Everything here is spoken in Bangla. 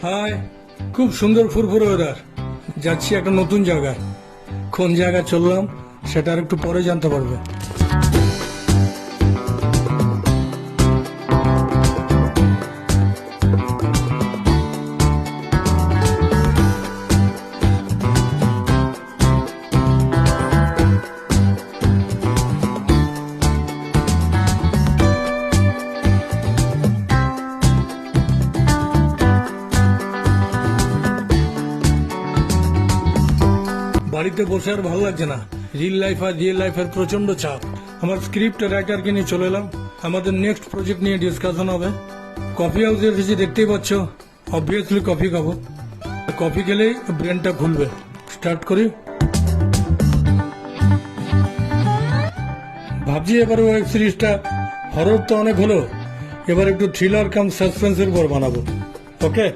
হাই, খুব সুন্দর ফুরফুরে ওয়েদার। যাচ্ছি একটা নতুন জায়গায়। কোন জায়গায় চললাম সেটা আর একটু পরে জানতে পারবে। বাড়িতে বসে আর ভালো লাগছে না। রিল লাইফ আর রিয়েল লাইফের প্রচন্ড চাপ। আমার স্ক্রিপ্ট রাইটারকে নিয়ে চলে এলাম। আমাদের নেক্সট প্রজেক্ট নিয়ে ডিসকাশন হবে। কফি হাউসে এসেছি, দেখতেই পাচ্ছ। অবভিয়াসলি কফি খাবো। কফি খেলেই ব্রেনটা খুলবে। স্টার্ট করি। ভাবছি এবার ওয়েব সিরিজটা হরর তো অনেক হলো, এবার একটু থ্রিলার কাম সাসপেন্সের উপর বানাবো। ওকে।